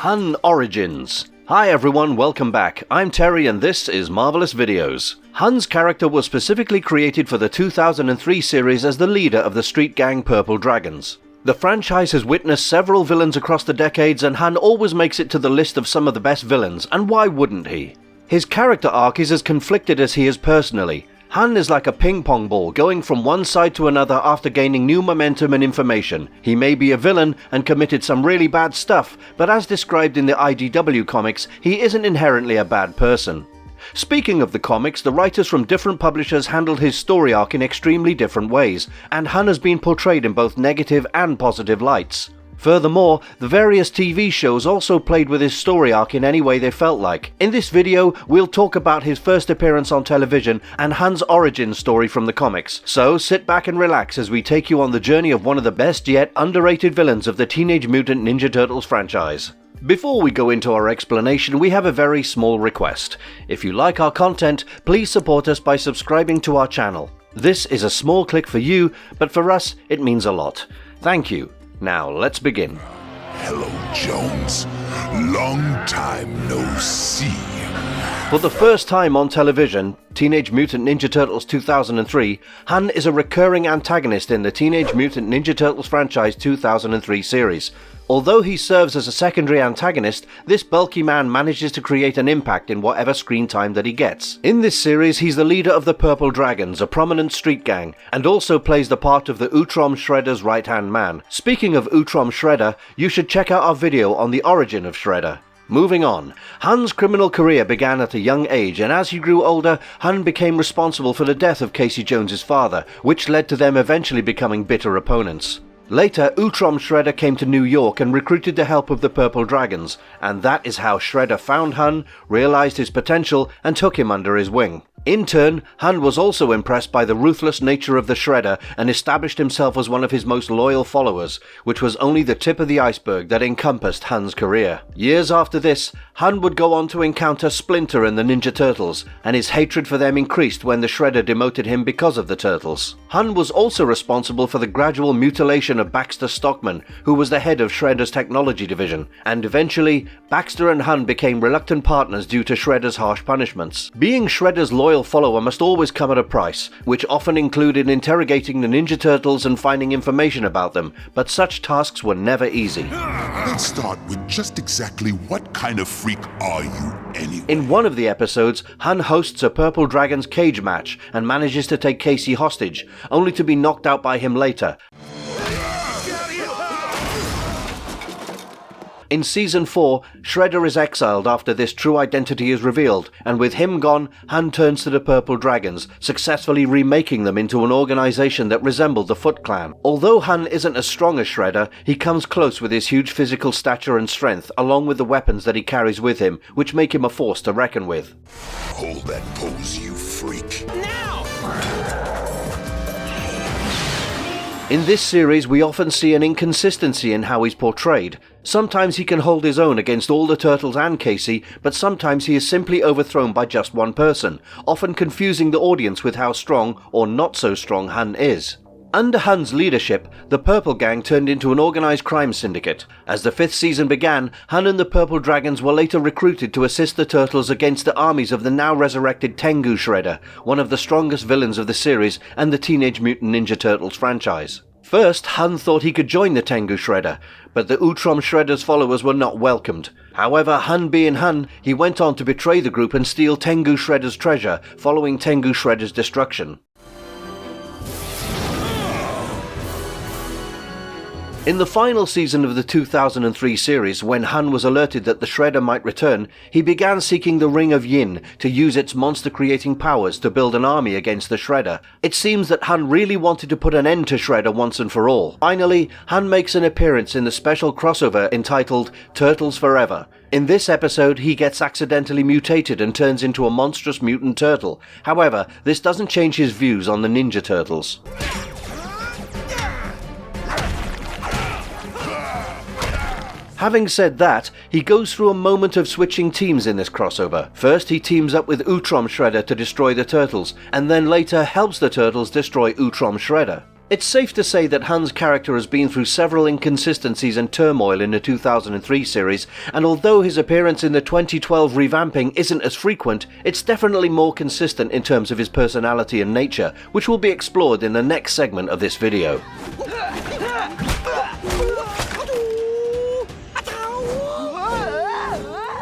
Hun Origins. Hi everyone, welcome back. I'm Terry and this is Marvelous Videos. Hun's character was specifically created for the 2003 series as the leader of the street gang Purple Dragons. The franchise has witnessed several villains across the decades, and Hun always makes it to the list of some of the best villains, and why wouldn't he? His character arc is as conflicted as he is personally. Hun is like a ping-pong ball, going from one side to another after gaining new momentum and information. He may be a villain and committed some really bad stuff, but as described in the IDW Comics, he isn't inherently a bad person. Speaking of the comics, the writers from different publishers handled his story arc in extremely different ways, and Hun has been portrayed in both negative and positive lights. Furthermore, the various TV shows also played with his story arc in any way they felt like. In this video, we'll talk about his first appearance on television and Hun's origin story from the comics. So sit back and relax as we take you on the journey of one of the best yet underrated villains of the Teenage Mutant Ninja Turtles franchise. Before we go into our explanation, we have a very small request. If you like our content, please support us by subscribing to our channel. This is a small click for you, but for us, it means a lot. Thank you. Now, let's begin. Hello, Jones. Long time no see. For the first time on television, Teenage Mutant Ninja Turtles 2003, Hun is a recurring antagonist in the Teenage Mutant Ninja Turtles franchise 2003 series. Although he serves as a secondary antagonist, this bulky man manages to create an impact in whatever screen time that he gets. In this series, he's the leader of the Purple Dragons, a prominent street gang, and also plays the part of the Utrom Shredder's right-hand man. Speaking of Utrom Shredder, you should check out our video on the origin of Shredder. Moving on, Hun's criminal career began at a young age, and as he grew older, Hun became responsible for the death of Casey Jones's father, which led to them eventually becoming bitter opponents. Later, Utrom Shredder came to New York and recruited the help of the Purple Dragons, and that is how Shredder found Hun, realized his potential, and took him under his wing. In turn, Hun was also impressed by the ruthless nature of the Shredder and established himself as one of his most loyal followers, which was only the tip of the iceberg that encompassed Hun's career. Years after this, Hun would go on to encounter Splinter and the Ninja Turtles, and his hatred for them increased when the Shredder demoted him because of the Turtles. Hun was also responsible for the gradual mutilation of Baxter Stockman, who was the head of Shredder's technology division, and eventually, Baxter and Hun became reluctant partners due to Shredder's harsh punishments. Being Shredder's loyal follower must always come at a price, which often included interrogating the Ninja Turtles and finding information about them, but such tasks were never easy. Let's start with just exactly what kind of freak are you anyway? In one of the episodes, Hun hosts a Purple Dragons cage match and manages to take Casey hostage, only to be knocked out by him later. In Season 4, Shredder is exiled after this true identity is revealed, and with him gone, Hun turns to the Purple Dragons, successfully remaking them into an organization that resembled the Foot Clan. Although Hun isn't as strong as Shredder, he comes close with his huge physical stature and strength, along with the weapons that he carries with him, which make him a force to reckon with. Hold that pose, you freak. In this series, we often see an inconsistency in how he's portrayed. Sometimes he can hold his own against all the Turtles and Casey, but sometimes he is simply overthrown by just one person, often confusing the audience with how strong or not so strong Hun is. Under Hun's leadership, the Purple Gang turned into an organized crime syndicate. As the 5th season began, Hun and the Purple Dragons were later recruited to assist the Turtles against the armies of the now resurrected Tengu Shredder, one of the strongest villains of the series and the Teenage Mutant Ninja Turtles franchise. First, Hun thought he could join the Tengu Shredder, but the Utrom Shredder's followers were not welcomed. However, Hun being Hun, he went on to betray the group and steal Tengu Shredder's treasure, following Tengu Shredder's destruction. In the final season of the 2003 series, when Hun was alerted that the Shredder might return, he began seeking the Ring of Yin to use its monster-creating powers to build an army against the Shredder. It seems that Hun really wanted to put an end to Shredder once and for all. Finally, Hun makes an appearance in the special crossover entitled Turtles Forever. In this episode, he gets accidentally mutated and turns into a monstrous mutant turtle. However, this doesn't change his views on the Ninja Turtles. Having said that, he goes through a moment of switching teams in this crossover. First, he teams up with Utrom Shredder to destroy the Turtles, and then later helps the Turtles destroy Utrom Shredder. It's safe to say that Hun's character has been through several inconsistencies and turmoil in the 2003 series, and although his appearance in the 2012 revamping isn't as frequent, it's definitely more consistent in terms of his personality and nature, which will be explored in the next segment of this video.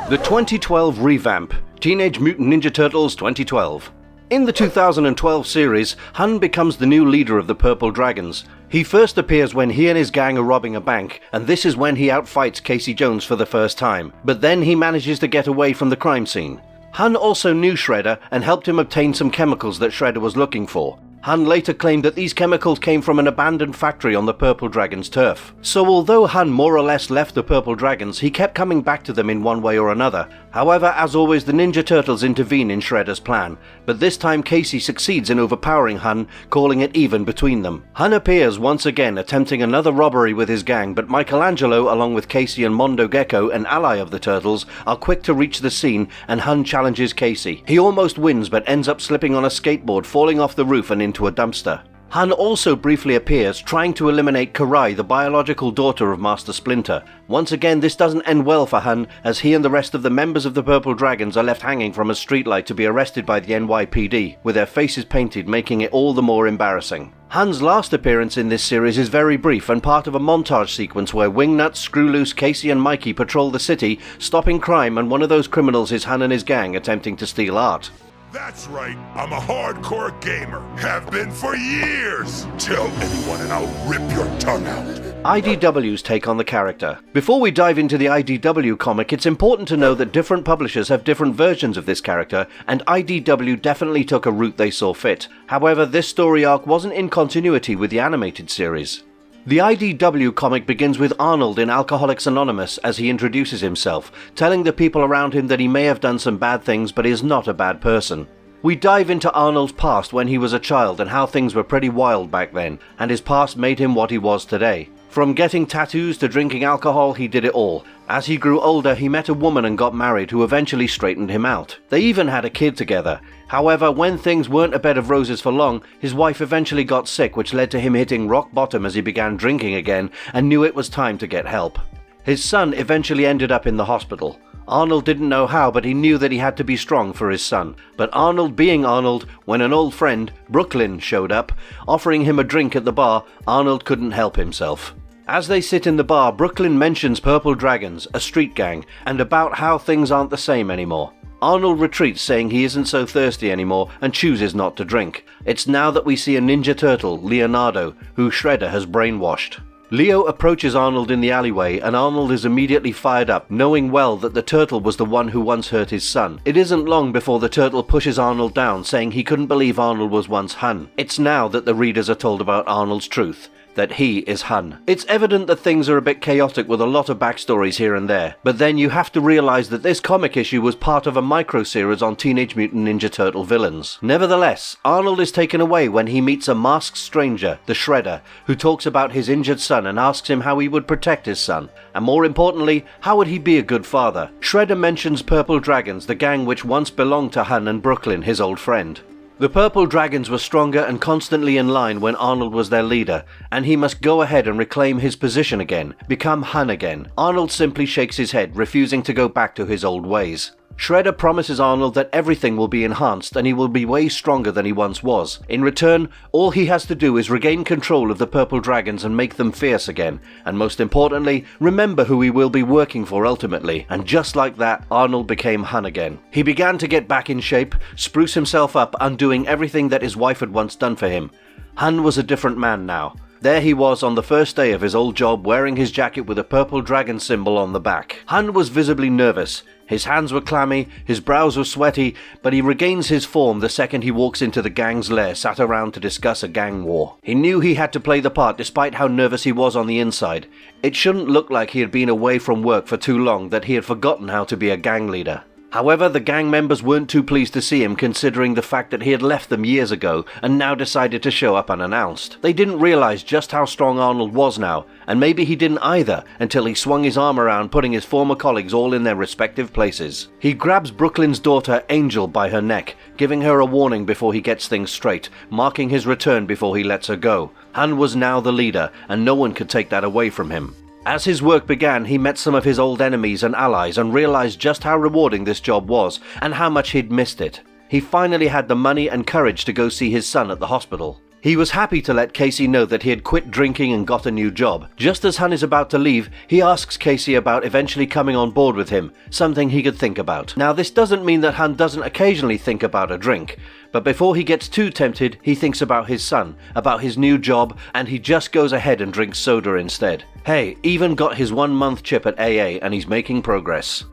The 2012 revamp, Teenage Mutant Ninja Turtles 2012. In the 2012 series, Hun becomes the new leader of the Purple Dragons. He first appears when he and his gang are robbing a bank, and this is when he outfights Casey Jones for the first time, but then he manages to get away from the crime scene. Hun also knew Shredder and helped him obtain some chemicals that Shredder was looking for. Hun later claimed that these chemicals came from an abandoned factory on the Purple Dragons' turf. So although Hun more or less left the Purple Dragons, he kept coming back to them in one way or another. However, as always, the Ninja Turtles intervene in Shredder's plan, but this time Casey succeeds in overpowering Hun, calling it even between them. Hun appears once again attempting another robbery with his gang, but Michelangelo, along with Casey and Mondo Gecko, an ally of the Turtles, are quick to reach the scene, and Hun challenges Casey. He almost wins but ends up slipping on a skateboard, falling off the roof and into a dumpster. Hun also briefly appears, trying to eliminate Karai, the biological daughter of Master Splinter. Once again, this doesn't end well for Hun, as he and the rest of the members of the Purple Dragons are left hanging from a streetlight to be arrested by the NYPD, with their faces painted, making it all the more embarrassing. Hun's last appearance in this series is very brief and part of a montage sequence where Wingnut, Screwloose, Casey and Mikey patrol the city, stopping crime, and one of those criminals is Hun and his gang attempting to steal art. That's right, I'm a hardcore gamer. Have been for years. Tell anyone and I'll rip your tongue out. IDW's take on the character. Before we dive into the IDW comic, it's important to know that different publishers have different versions of this character, and IDW definitely took a route they saw fit. However, this story arc wasn't in continuity with the animated series. The IDW comic begins with Arnold in Alcoholics Anonymous as he introduces himself, telling the people around him that he may have done some bad things but is not a bad person. We dive into Arnold's past when he was a child and how things were pretty wild back then, and his past made him what he was today. From getting tattoos to drinking alcohol, he did it all. As he grew older, he met a woman and got married who eventually straightened him out. They even had a kid together. However, when things weren't a bed of roses for long, his wife eventually got sick, which led to him hitting rock bottom as he began drinking again and knew it was time to get help. His son eventually ended up in the hospital. Arnold didn't know how, but he knew that he had to be strong for his son. But Arnold being Arnold, when an old friend, Brooklyn, showed up, offering him a drink at the bar, Arnold couldn't help himself. As they sit in the bar, Brooklyn mentions Purple Dragons, a street gang, and about how things aren't the same anymore. Arnold retreats, saying he isn't so thirsty anymore and chooses not to drink. It's now that we see a Ninja Turtle, Leonardo, who Shredder has brainwashed. Leo approaches Arnold in the alleyway, and Arnold is immediately fired up, knowing well that the turtle was the one who once hurt his son. It isn't long before the turtle pushes Arnold down, saying he couldn't believe Arnold was once Hun. It's now that the readers are told about Arnold's truth, that he is Hun. It's evident that things are a bit chaotic with a lot of backstories here and there, but then you have to realize that this comic issue was part of a micro-series on Teenage Mutant Ninja Turtle villains. Nevertheless, Arnold is taken away when he meets a masked stranger, the Shredder, who talks about his injured son and asks him how he would protect his son, and more importantly, how would he be a good father. Shredder mentions Purple Dragons, the gang which once belonged to Hun and Brooklyn, his old friend. The Purple Dragons were stronger and constantly in line when Arnold was their leader, and he must go ahead and reclaim his position again, become Hun again. Arnold simply shakes his head, refusing to go back to his old ways. Shredder promises Arnold that everything will be enhanced and he will be way stronger than he once was. In return, all he has to do is regain control of the Purple Dragons and make them fierce again, and most importantly, remember who he will be working for ultimately. And just like that, Arnold became Hun again. He began to get back in shape, spruce himself up, undoing everything that his wife had once done for him. Hun was a different man now. There he was on the first day of his old job, wearing his jacket with a purple dragon symbol on the back. Hun was visibly nervous. His hands were clammy, his brows were sweaty, but he regains his form the second he walks into the gang's lair, sat around to discuss a gang war. He knew he had to play the part despite how nervous he was on the inside. It shouldn't look like he had been away from work for too long, that he had forgotten how to be a gang leader. However, the gang members weren't too pleased to see him, considering the fact that he had left them years ago and now decided to show up unannounced. They didn't realize just how strong Arnold was now, and maybe he didn't either until he swung his arm around, putting his former colleagues all in their respective places. He grabs Brooklyn's daughter Angel by her neck, giving her a warning before he gets things straight, marking his return before he lets her go. Hun was now the leader, and no one could take that away from him. As his work began, he met some of his old enemies and allies and realized just how rewarding this job was and how much he'd missed it. He finally had the money and courage to go see his son at the hospital. He was happy to let Casey know that he had quit drinking and got a new job. Just as Hun is about to leave, he asks Casey about eventually coming on board with him, something he could think about. Now, this doesn't mean that Hun doesn't occasionally think about a drink, but before he gets too tempted, he thinks about his son, about his new job, and he just goes ahead and drinks soda instead. Hey, even got his 1-month chip at AA, and he's making progress.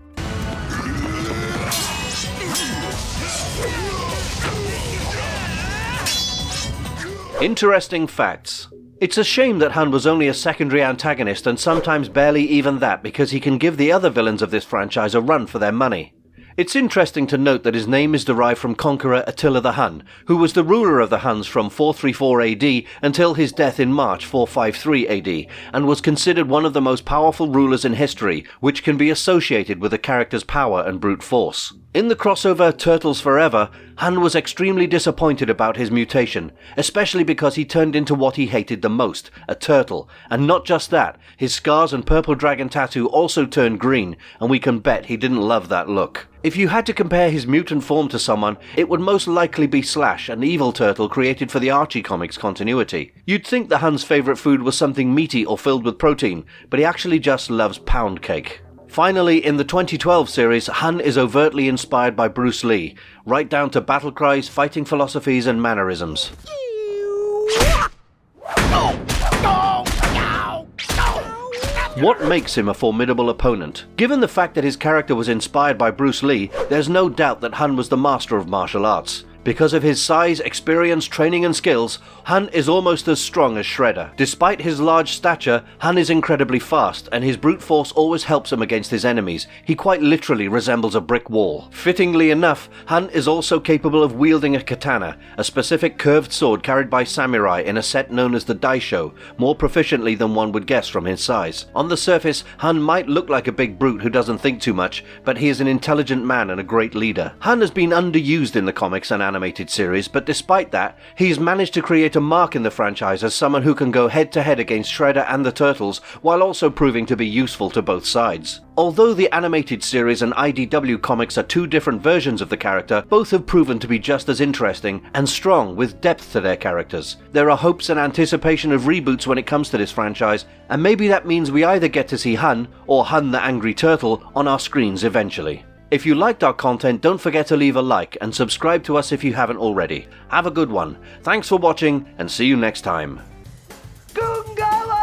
Interesting facts. It's a shame that Hun was only a secondary antagonist, and sometimes barely even that, because he can give the other villains of this franchise a run for their money. It's interesting to note that his name is derived from Conqueror Attila the Hun, who was the ruler of the Huns from 434 AD until his death in March 453 AD, and was considered one of the most powerful rulers in history, which can be associated with the character's power and brute force. In the crossover Turtles Forever, Hun was extremely disappointed about his mutation, especially because he turned into what he hated the most, a turtle. And not just that, his scars and purple dragon tattoo also turned green, and we can bet he didn't love that look. If you had to compare his mutant form to someone, it would most likely be Slash, an evil turtle created for the Archie Comics continuity. You'd think the Hun's favourite food was something meaty or filled with protein, but he actually just loves pound cake. Finally, in the 2012 series, Hun is overtly inspired by Bruce Lee, right down to battle cries, fighting philosophies, and mannerisms. What makes him a formidable opponent? Given the fact that his character was inspired by Bruce Lee, there's no doubt that Hun was the master of martial arts. Because of his size, experience, training and skills, Hun is almost as strong as Shredder. Despite his large stature, Hun is incredibly fast, and his brute force always helps him against his enemies. He quite literally resembles a brick wall. Fittingly enough, Hun is also capable of wielding a katana, a specific curved sword carried by samurai in a set known as the Daisho, more proficiently than one would guess from his size. On the surface, Hun might look like a big brute who doesn't think too much, but he is an intelligent man and a great leader. Hun has been underused in the comics and animated series, but despite that, he's managed to create a mark in the franchise as someone who can go head-to-head against Shredder and the Turtles, while also proving to be useful to both sides. Although the animated series and IDW Comics are two different versions of the character, both have proven to be just as interesting and strong with depth to their characters. There are hopes and anticipation of reboots when it comes to this franchise, and maybe that means we either get to see Hun or Hun the Angry Turtle on our screens eventually. If you liked our content, don't forget to leave a like and subscribe to us if you haven't already. Have a good one. Thanks for watching, and see you next time. Goongala!